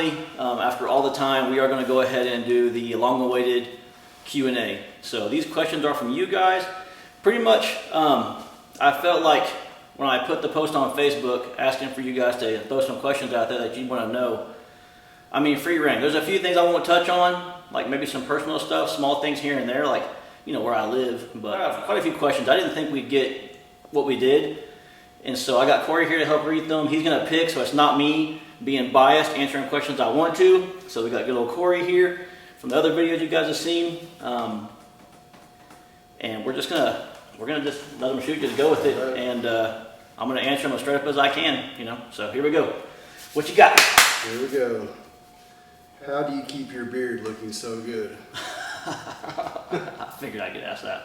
finally, after all the time, we are going to go ahead and do the long-awaited Q&A. So these questions are from you guys. Pretty much, I felt like when I put the post on Facebook asking for you guys to throw some questions out there that you want to know, I mean, free reign. There's a few things I want to touch on, like maybe some personal stuff, small things here and there, like, you know, where I live. But I have quite a few questions. I didn't think we'd get what we did. And so I got Corey here to help read them. He's going to pick, so it's not me being biased, answering questions I want to. So we got good old Corey here from the other videos you guys have seen. And we're gonna just let them shoot, just go with it. Right. And I'm gonna answer them as straight up as I can, you know. So here we go. What you got? Here we go. How do you keep your beard looking so good? I figured I'd get asked that.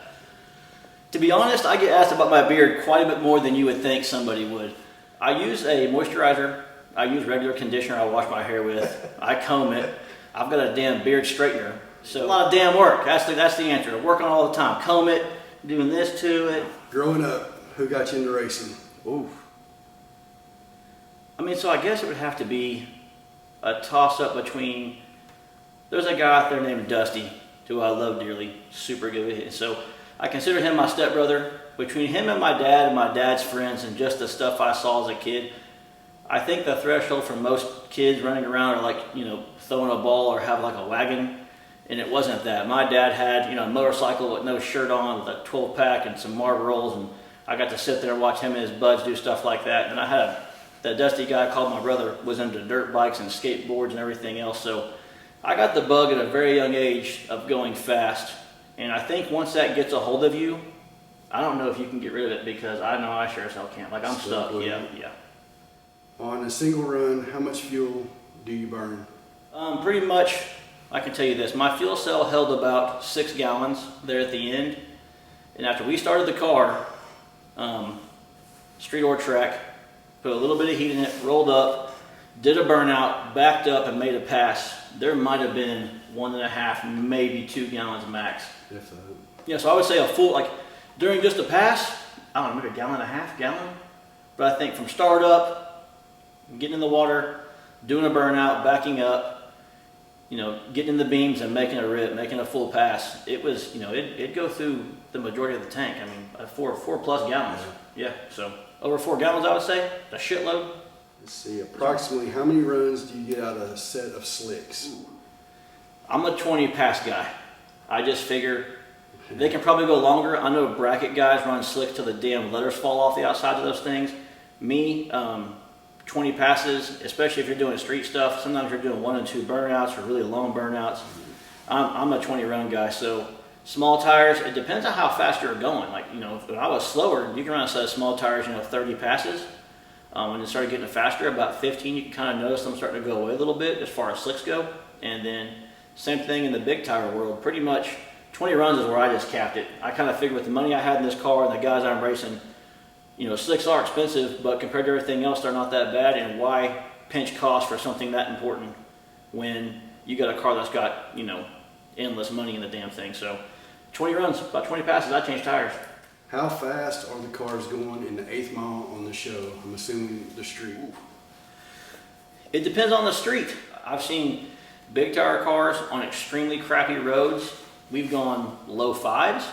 To be honest, I get asked about my beard quite a bit more than you would think somebody would. I use a moisturizer. I use regular conditioner I wash my hair with. I comb it. I've got a damn beard straightener. So a lot of damn work. That's the answer. I work on it all the time. Comb it, doing this to it. Growing up, who got you into racing? Ooh. I mean, so I guess it would have to be a toss-up between, there's a guy out there named Dusty, who I love dearly, super good with it. So I consider him my stepbrother. Between him and my dad and my dad's friends and just the stuff I saw as a kid, I think the threshold for most kids running around are like, you know, throwing a ball or have like a wagon. And it wasn't that. My dad had, you know, a motorcycle with no shirt on with a 12-pack and some Marlboros, and I got to sit there and watch him and his buds do stuff like that. And I had that Dusty guy called my brother, was into dirt bikes and skateboards and everything else. So I got the bug at a very young age of going fast. And I think once that gets a hold of you, I don't know if you can get rid of it, because I know I sure as hell can't. Like, I'm stuck. Yeah. On a single run, how much fuel do you burn? Pretty much, I can tell you this. My fuel cell held about 6 gallons there at the end. And after we started the car, street or track, put a little bit of heat in it, rolled up, did a burnout, backed up and made a pass. There might have been 1.5, maybe 2 gallons max. If that. Yeah, so I would say a full, like during just a pass, I don't know, maybe 1.5 gallon. But I think from start up, getting in the water, doing a burnout, backing up, you know, getting in the beams and making a rip, making a full pass, it was, you know, it'd go through the majority of the tank. I mean, 4+ gallons. Yeah, so over 4 gallons, I would say, a shitload. Let's see, approximately how many runs do you get out of a set of slicks? I'm a 20 pass guy. I just figure they can probably go longer. I know bracket guys run slicks till the damn letters fall off the outside of those things. Me, 20 passes, especially if you're doing street stuff. Sometimes you're doing 1 and 2 burnouts or really long burnouts. I'm a 20 run guy. So small tires, it depends on how fast you're going. Like, you know, when I was slower, you can run a set of small tires, you know, 30 passes. When it started getting faster, about 15, you can kind of notice them starting to go away a little bit as far as slicks go. And then same thing in the big tire world. Pretty much 20 runs is where I just capped it. I kind of figured with the money I had in this car and the guys I'm racing, you know, slicks are expensive, but compared to everything else, they're not that bad. And why pinch cost for something that important when you got a car that's got, you know, endless money in the damn thing? So 20 runs, about 20 passes, I change tires. How fast are the cars going in the 8th mile on the show? I'm assuming the street. It depends on the street. I've seen big tire cars on extremely crappy roads. We've gone low 5s.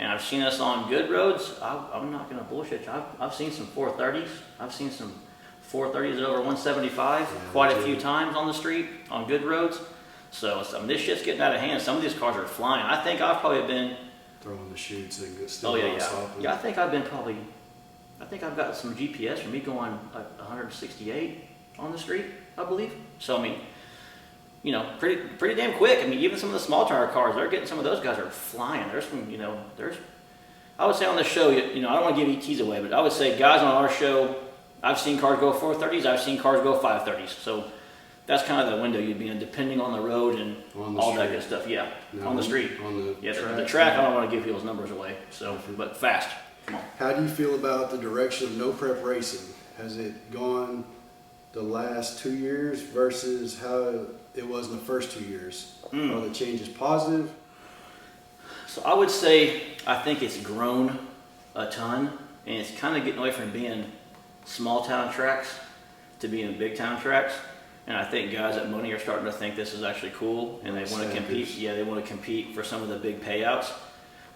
And I've seen us on good roads. I'm not going to bullshit you. I've seen some 430s. I've seen some 430s at over 175 quite a few times on the street on good roads. So I mean, this shit's getting out of hand. Some of these cars are flying. I think I've probably been throwing the chutes and still. Oh yeah. I think I've got some GPS from me going like 168 on the street, I believe. So I mean, you know, pretty damn quick. I mean, even some of the small tire cars, they're getting, some of those guys are flying. There's some, you know, I would say on this show, you know, I don't want to give ETs away, but I would say guys on our show, I've seen cars go 430s, I've seen cars go 530s. So that's kind of the window you'd be in, depending on the road and all that good stuff. Yeah, on the street. On the track. The track, I don't want to give people's numbers away. So, but fast. Come on. How do you feel about the direction of no prep racing? Has it gone the last 2 years versus how it was in the first 2 years? Are the changes positive? So I would say I think it's grown a ton, and it's kind of getting away from being small town tracks to being big town tracks. And I think guys at Money are starting to think this is actually cool, and they want to compete. Yeah, they want to compete for some of the big payouts.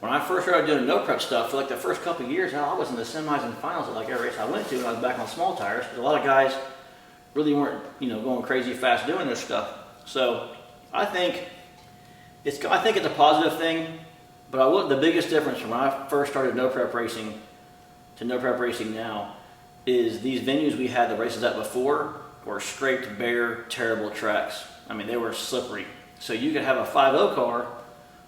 When I first started doing no prep stuff, for like the first couple of years, I was in the semis and finals at like every race I went to, and I was back on small tires. Because a lot of guys really weren't, going crazy fast doing this stuff. So I think it's a positive thing. But the biggest difference from when I first started no prep racing to no prep racing now is these venues we had the races at before were scraped, bare, terrible tracks. I mean, they were slippery. So you could have a 5.0 car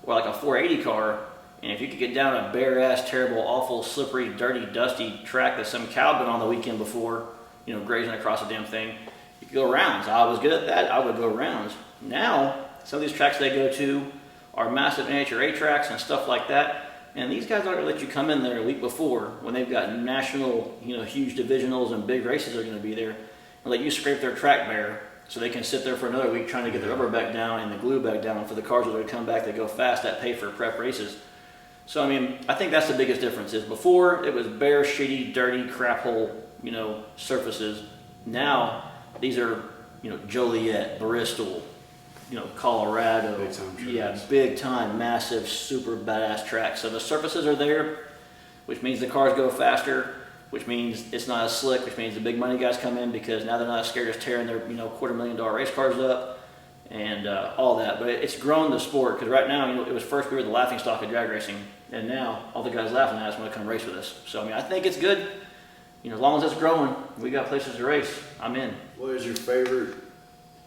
or like a 480 car, and if you could get down a bare-ass, terrible, awful, slippery, dirty, dusty track that some cow had been on the weekend before, grazing across the damn thing, you could go rounds. I was good at that. I would go rounds. Now, some of these tracks they go to are massive NHRA tracks and stuff like that. And these guys aren't going to let you come in there a week before when they've got national, huge divisionals and big races are going to be there, and let you scrape their track bare so they can sit there for another week trying to get the rubber back down and the glue back down for the cars that are going to come back that go fast that pay for prep races. So, I think that's the biggest difference is before it was bare, shitty, dirty, crap hole, surfaces. Now, these are, Joliet, Bristol, Colorado. Big time tracks. Yeah, big time, massive, super badass tracks. So the surfaces are there, which means the cars go faster, which means it's not as slick, which means the big money guys come in because now they're not as scared of tearing their, $250,000 race cars up and all that. But it's grown the sport because right now, it was first we were the laughing stock of drag racing, and now all the guys laughing at us want to come race with us. So, I think it's good. As long as it's growing, we got places to race. I'm in. What is your favorite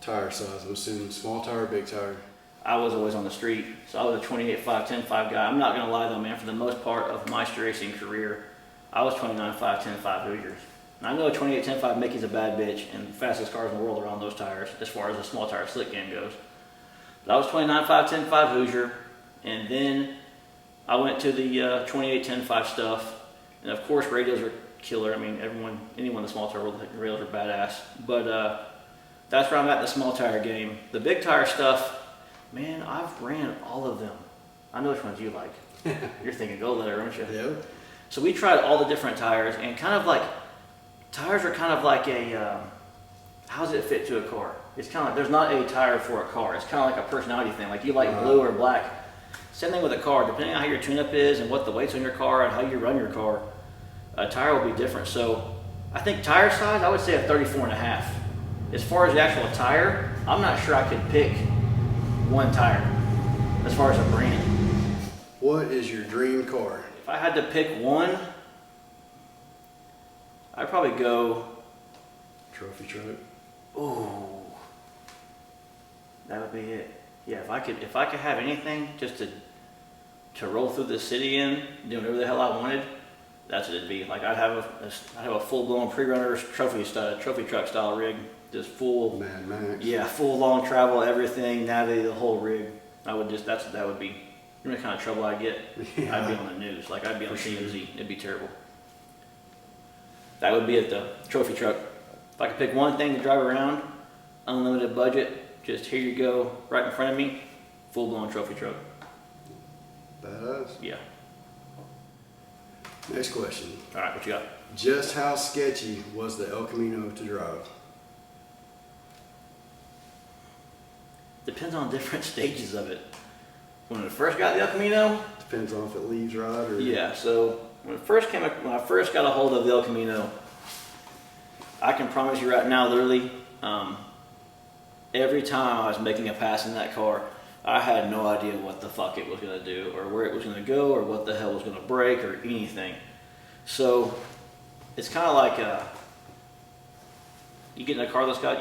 tire size? I'm assuming small tire or big tire? I was always on the street, so I was a 28.5, 10.5 guy. I'm not going to lie though, man, for the most part of my racing career, I was 29.5, 10.5 Hoosiers. And I know a 28, 10.5 Mickey's a bad bitch, and the fastest cars in the world are on those tires, as far as the small tire slick game goes. But I was 29.5, 10.5 Hoosier, and then I went to the 28, 10.5 stuff, and of course radios are killer. Anyone in the small tire world, the radios are badass. But that's where I'm at in the small tire game. The big tire stuff, man, I've ran all of them. I know which ones you like. You're thinking Go Letter, aren't you? Yeah. So we tried all the different tires, and tires are kind of like a, how does it fit to a car? It's kind of like, there's not a tire for a car. It's kind of like a personality thing. Like you like blue or black. Same thing with a car. Depending on how your tune-up is and what the weight's on your car and how you run your car, a tire will be different. So I think tire size, I would say a 34.5. As far as the actual tire, I'm not sure I could pick one tire as far as a brand. What is your dream car? If I had to pick one, I'd probably go, Trophy truck. ooh, that would be it. Yeah, if I could have anything just to roll through the city in, do whatever the hell I wanted, that's what it'd be. Like I'd have a full-blown pre-runner's trophy truck style rig, just full. Mad Max. Yeah, full long travel, everything, navigate the whole rig. That would be, you know the kind of trouble I'd get. Yeah. I'd be on the news, like I'd be on TMZ. It'd be terrible. That would be it though, trophy truck. If I could pick one thing to drive around, unlimited budget, just here you go, right in front of me, full-blown trophy truck. Badass. Yeah. Next question. All right, what you got? Just how sketchy was the El Camino to drive? Depends on different stages of it. When we first got the El Camino, Depends on if it leaves right or... yeah, so when I first got a hold of the El Camino, I can promise you right now, literally, every time I was making a pass in that car, I had no idea what the fuck it was going to do, or where it was going to go, or what the hell was going to break, or anything. So, it's kind of like, you get in a car that's got,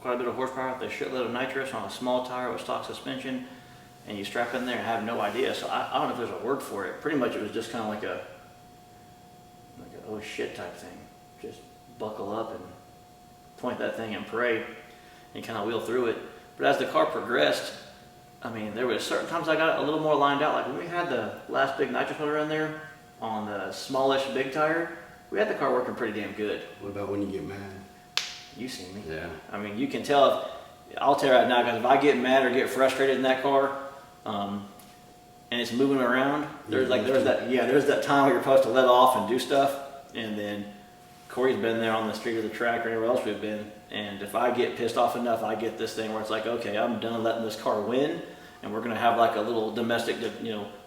quite a bit of horsepower with a shitload of nitrous on a small tire with stock suspension, and you strap in there and have no idea. So I don't know if there's a word for it. Pretty much it was just kind of like a oh shit type thing. Just buckle up and point that thing and pray and kind of wheel through it. But as the car progressed, there were certain times I got a little more lined out. Like when we had the last big nitrous motor in there on the smallish big tire, we had the car working pretty damn good. What about when you get mad? You see me. Yeah. You can tell. I'll tell you right now, because if I get mad or get frustrated in that car, and it's moving around, there's that time where you're supposed to let off and do stuff, and then Corey's been there on the street or the track or anywhere else we've been, and if I get pissed off enough, I get this thing where it's like, okay, I'm done letting this car win, and we're gonna have like a little domestic,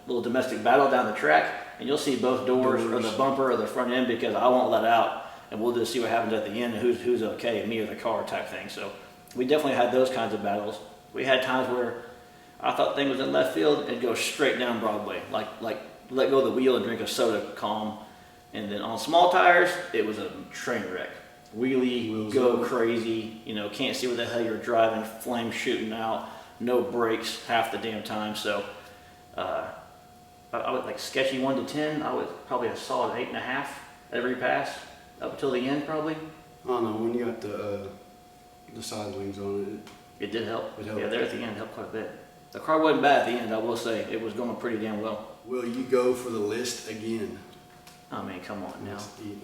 little domestic battle down the track, and you'll see both doors or the bumper or the front end because I won't let out, and we'll just see what happens at the end and who's okay, me or the car type thing. So we definitely had those kinds of battles. We had times where I thought the thing was in left field, it'd go straight down Broadway, like let go of the wheel and drink a soda calm. And then on small tires, it was a train wreck. Wheelie, go crazy, can't see what the hell you're driving, flames shooting out, no brakes half the damn time. So I was like Sketchy 1 to 10, I was probably a solid 8.5 every pass, up until the end probably. I don't know, when you got the side wings on It did help. It helped. Yeah, there at the end helped quite a bit. The car wasn't bad at the end, I will say. It was going pretty damn well. Will you go for the list again? I mean, come on now.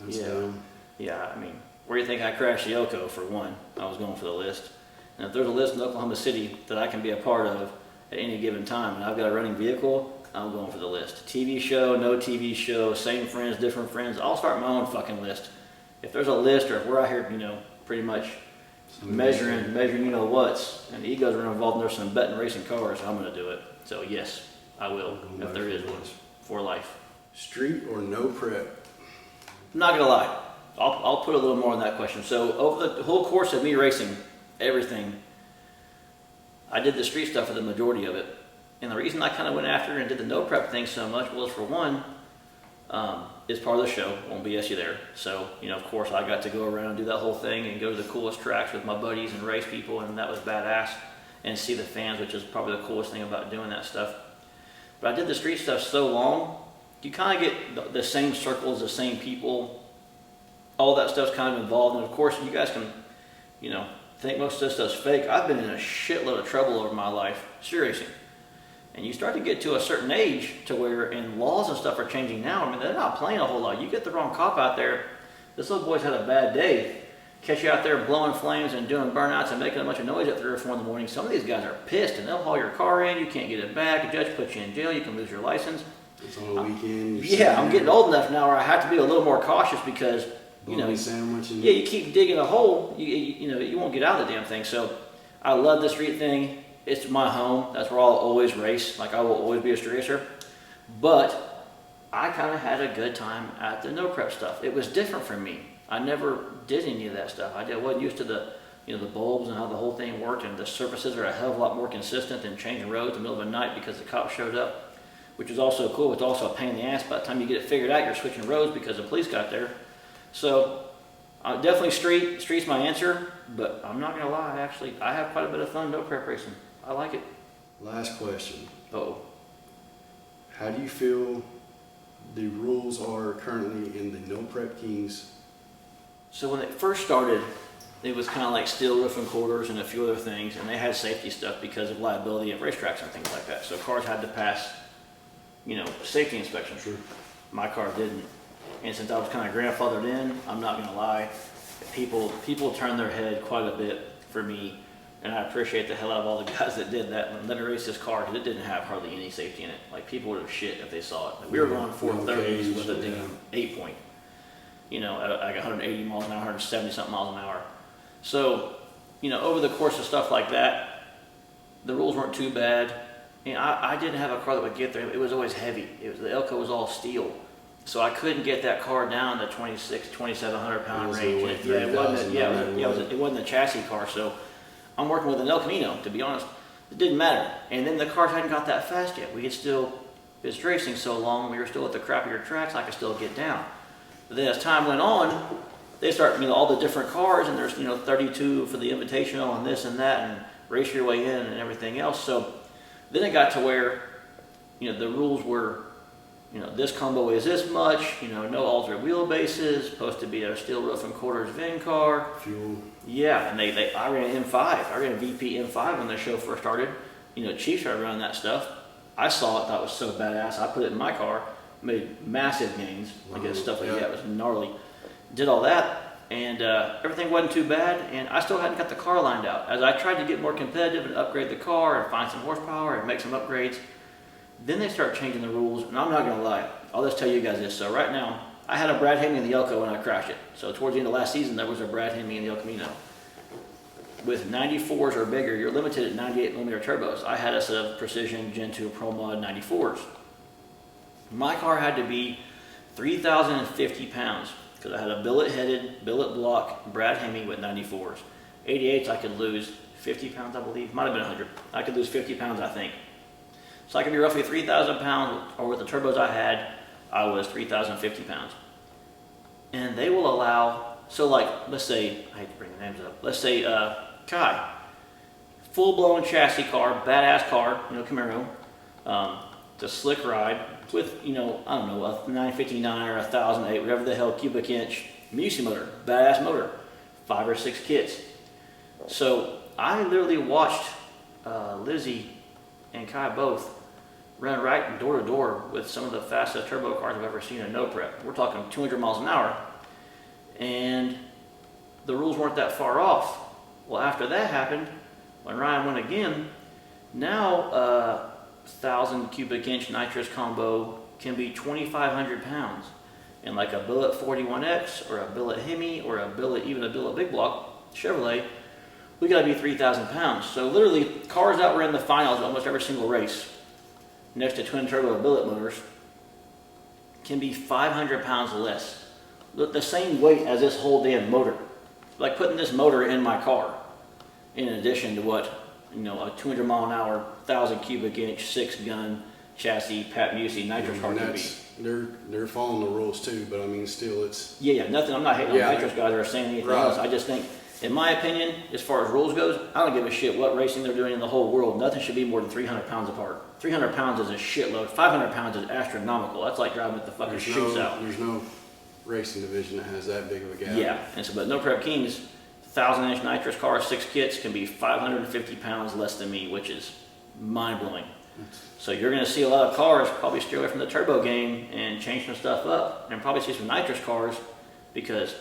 Yeah. Yeah, I mean, where do you think I crashed the Elko for one? I was going for the list. And if there's a list in Oklahoma City that I can be a part of at any given time, and I've got a running vehicle, I'm going for the list. TV show, no TV show, same friends, different friends. I'll start my own fucking list. If there's a list, or if we're out here, pretty much measuring whats, and the egos are involved, and there's some betting racing cars, I'm going to do it. So yes, I will, if there is one, for life. Street or no prep? I'm not gonna lie, I'll put a little more on that question. So over the whole course of me racing everything, I did the street stuff for the majority of it. And the reason I kind of went after and did the no prep thing so much was, for one, it's part of the show, won't BS you there. So, of course I got to go around and do that whole thing and go to the coolest tracks with my buddies and race people, and that was badass. And see the fans, which is probably the coolest thing about doing that stuff. But I did the street stuff so long, you kind of get the same circles, the same people, all that stuff's kind of involved. And of course, you guys can, think most of this stuff's fake. I've been in a shitload of trouble over my life, street racing. And you start to get to a certain age to where, and laws and stuff are changing now. I mean, they're not playing a whole lot. You get the wrong cop out there, this little boy's had a bad day, catch you out there blowing flames and doing burnouts and making a bunch of noise at 3 or 4 in the morning. Some of these guys are pissed, and they'll haul your car in, you can't get it back, a judge puts you in jail, you can lose your license. It's on a weekend. Yeah, I'm getting old enough now where I have to be a little more cautious because, sandwich and you keep digging a hole, you won't get out of the damn thing. So I love the street thing. It's my home. That's where I'll always race. Like, I will always be a street racer. But I kind of had a good time at the no prep stuff. It was different for me. I never did any of that stuff. I wasn't used to the bulbs and how the whole thing worked, and the surfaces are a hell of a lot more consistent than changing roads in the middle of the night because the cops showed up, which is also cool. It's also a pain in the ass. By the time you get it figured out, you're switching roads because the police got there. So definitely street's my answer, but I'm not gonna lie, I have quite a bit of fun no prep racing. I like it. Last question. Uh-oh. How do you feel the rules are currently in the No Prep Kings? So when it first started, it was kind of like steel roof and quarters and a few other things, and they had safety stuff because of liability at racetracks and things like that. So cars had to pass, safety inspections. Sure. My car didn't. And since I was kind of grandfathered in, I'm not gonna lie, people turned their head quite a bit for me, and I appreciate the hell out of all the guys that did that. Let me race this car, because it didn't have hardly any safety in it. Like, people would have shit if they saw it. Like, we were going 430s with a damn 8-point, at like 180 miles an hour, 170 something miles an hour. So, over the course of stuff like that, the rules weren't too bad. And I didn't have a car that would get there. It was always heavy. The Elko was all steel. So I couldn't get that car down to 2,700 pound range. It wasn't a chassis car. So I'm working with an El Camino, to be honest. It didn't matter. And then the cars hadn't got that fast yet. We had still been racing so long, we were still at the crappier tracks, I could still get down. But then as time went on, they start, all the different cars, and there's, 32 for the Invitational and this and that, and race your way in and everything else. So then it got to where, the rules were, this combo is this much, no alternate wheelbases, supposed to be a steel roof and quarters VIN car. Fuel. Yeah, and I ran M5. I ran a VP M5 when the show first started. Chief started running that stuff. I saw it, thought it was so badass. I put it in my car, made massive gains. Stuff like that was gnarly. Did all that, and everything wasn't too bad, and I still hadn't got the car lined out. As I tried to get more competitive and upgrade the car and find some horsepower and make some upgrades, then they start changing the rules, and I'm not going to lie. I'll just tell you guys this. So right now, I had a Brad Hemi in the Elko when I crashed it. So towards the end of last season, there was a Brad Hemi in the El Camino. With 94s or bigger, you're limited at 98mm turbos. I had a set of Precision Gen 2 Pro Mod 94s. My car had to be 3,050 pounds because I had a billet-headed, billet-block Brad Hemi with 94s. 88s, I could lose 50 pounds, I believe. Might have been 100. I could lose 50 pounds, I think. So I could be roughly 3,000 pounds, or with the turbos I had, I was 3,050 pounds. And they will allow, so like, let's say, I hate to bring the names up, let's say Kai, full-blown chassis car, badass car, you know, Camino, it's a slick ride with, you know, I don't know, a 959 or a 1008, whatever the hell cubic inch Musi motor, badass motor, 5 or 6 kits. So I literally watched Lizzie and Kai both run right door to door with some of the fastest turbo cars I've ever seen in no prep. We're talking 200 miles an hour, and the rules weren't that far off. Well, after that happened, when Ryan went again, now 1,000 cubic inch nitrous combo can be 2,500 pounds. And like a billet 41X or a billet Hemi or a billet, even a billet big block Chevrolet, we gotta be 3,000 pounds. So literally, cars that were in the finals almost every single race, next to twin turbo billet motors, can be 500 pounds less. The same weight as this whole damn motor. Like putting this motor in my car, in addition to what, you know, a 200 mile an hour, 1,000 cubic inch, 6-gun chassis, Pat Busey, nitrous car can be. They're following the rules too, but I mean, still it's... Yeah, nothing, I'm not hating on nitrous guys or saying anything else. I just think, in my opinion, as far as rules goes, I don't give a shit what racing they're doing in the whole world. Nothing should be more than 300 pounds apart. 300 pounds is a shitload. 500 pounds is astronomical. That's like driving with the fucking shoes out. There's no racing division that has that big of a gap. Yeah, and so, but No Prep Kings, 1,000-inch nitrous car, 6 kits, can be 550 pounds less than me, which is mind-blowing. So you're going to see a lot of cars probably steer away from the turbo game and change some stuff up, and probably see some nitrous cars, because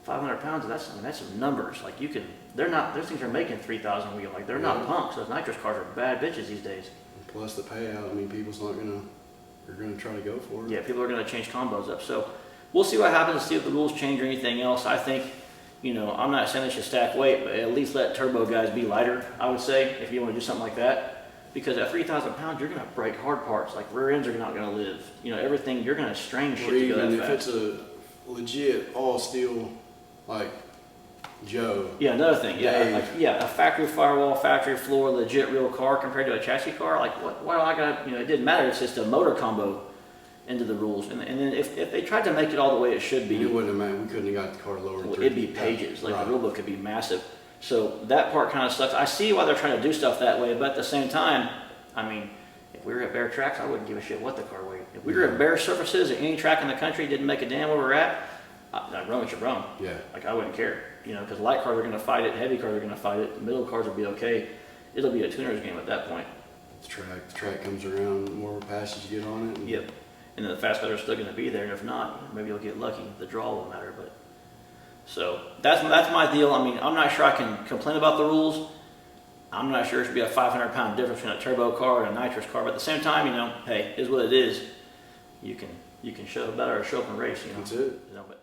500 pounds, that's some numbers. Like you can, those things are making 3,000 wheel. Like they're not punks. Those nitrous cars are bad bitches these days. Plus the payout. I mean, they're gonna try to go for it. Yeah, people are going to change combos up. So we'll see what happens, see if the rules change or anything else. I think, you know, I'm not saying they should stack weight, but at least let turbo guys be lighter, I would say, if you want to do something like that. Because at 3,000 pounds, you're going to break hard parts. Like rear ends are not going to live. You know, everything, you're going to strain shit to go that fast. If it's a legit all steel, like Joe. Yeah, another thing. Yeah, Dave. a factory firewall, factory floor, legit real car compared to a chassis car. Like, why do I got? You know, it didn't matter. It's just a motor combo into the rules. And then if they tried to make it all the way it should be, it wouldn't have mattered. We couldn't have got the car lower. Well, it'd be pages. Like the rule book could be massive. So that part kind of sucks. I see why they're trying to do stuff that way, but at the same time, I mean, if we were at bare tracks, I wouldn't give a shit what the car weighed. If we were at bare surfaces at any track in the country, didn't make a damn where we're at, I'd run what you run. Yeah. Like I wouldn't care, you know, because light cars are going to fight it, heavy cars are going to fight it, the middle cars will be okay. It'll be a tuner's game at that point. The track comes around, the more passes you get on it. Yep. And then the fast cars are still going to be there, and if not, maybe you'll get lucky. The draw will matter, but. So that's my deal. I mean, I'm not sure I can complain about the rules. I'm not sure it should be a 500-pound difference between a turbo car and a nitrous car, but at the same time, you know, hey, it is what it is. You can show better or show up and race, you know. That's it. You know, but